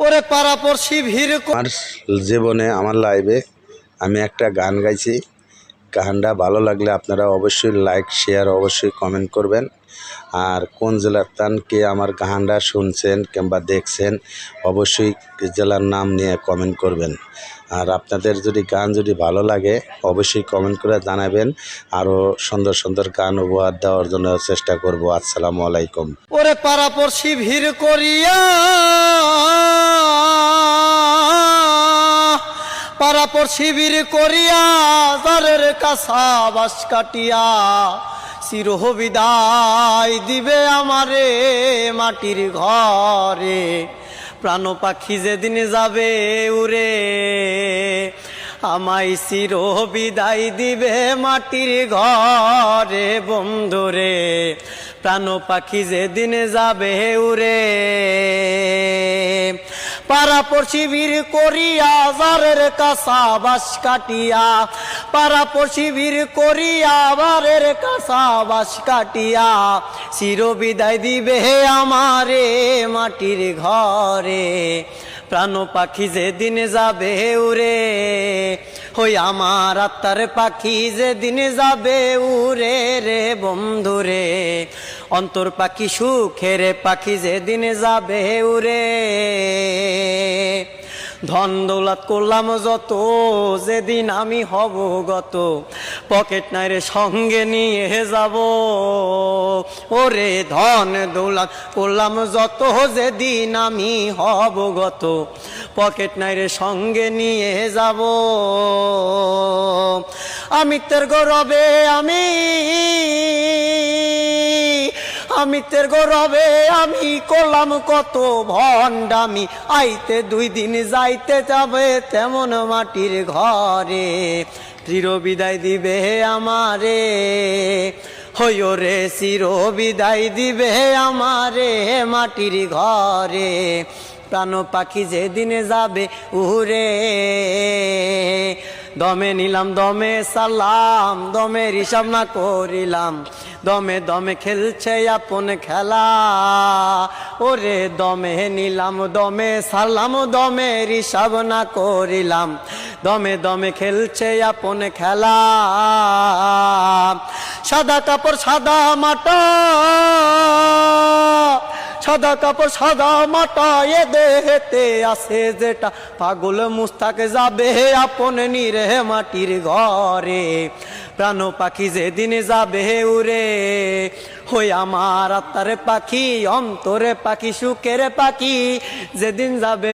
ওরে পাড়াপড়শি ভিড় আমার জীবনে আমার লাইভে আমি একটা গান গাইছি। গানটা ভালো লাগলে আপনারা অবশ্যই লাইক শেয়ার অবশ্যই কমেন্ট করবেন। আর কোন জেলার তান কে আমার গানটা শুনছেন কিংবা দেখছেন অবশ্যই জেলার নাম নিয়ে কমেন্ট করবেন। আর আপনাদের যদি গান যদি ভালো লাগে অবশ্যই কমেন্ট করে জানাবেন। আরও সুন্দর সুন্দর গান উপহার দেওয়ার জন্য চেষ্টা করব। আসসালামু আলাইকুম। ওরে পাড়াপড়শি ভিড় করিয়া পাড়াপড়শি ভিড় করিয়া জারের কাছা বাস কাটিয়া চির বিদায় দিবে আমারে মাটির ঘরে। প্রাণ পাখি যেদিন যাবে উড়ে আমায় চির বিদায় দিবে মাটির ঘরে বন্ধুরে। প্রাণ পাখি যেদিন যাবে উড়ে পাড়াপড়শি ভিড় করিয়া জারের কাছা বাস কাটিয়া পাড়াপড়শি ভিড় করিয়া বারের কাছা বাস কাটিয়া চির বিদায় দিবে আমারে মাটির ঘরে। প্রাণ পাখি যেদিন যাবে উড়ে হই আমার আত্মার পাখি যেদিন যাবে উড়ে রে বন্ধুরে। অন্তর পাখি সুখের পাখি যেদিন যাবে উড়ে ধন দৌলত করলাম যত যেদিন আমি হব গত পকেট নাই রে সঙ্গে নিয়ে যাব। ওরে ধন দৌলত করলাম যত যেদিন আমি হব গত পকেট নাই রে সঙ্গে নিয়ে যাব। আমি তোর গৌরবে আমি তোর গৌরবে আমি করলাম কত ভণ্ডামি। আইতে 2 দিন যাইতে যাবে তেমন মাটির ঘরে চির বিদায় দিবে আমারে হইও রে চির বিদায় দিবে আমারে মাটির ঘরে। প্রাণ পাখি যেদিনে যাবে উড়ে দমে নিলাম দমে সালাম দমের হিসাব না করিলাম দমে দমে খেলছে আপন খেলা। ওরে দমে নিলাম দমে সালাম দমের হিসাব না করিলাম দমে দমে খেলছে আপন খেলা। সাদা কাপড় সাদা মাটা সাদা কাপড় সাদা মাটা এ দেহেতে আছে যেটা পাগল মুস্তাক যাবে আপন নিরে মাটির ঘরে। প্রাণ পাখি যেদিন যাবে উড়ে হই আমার আত্মার পাখি অন্তরে পাখি সুখের পাখি যেদিন যাবে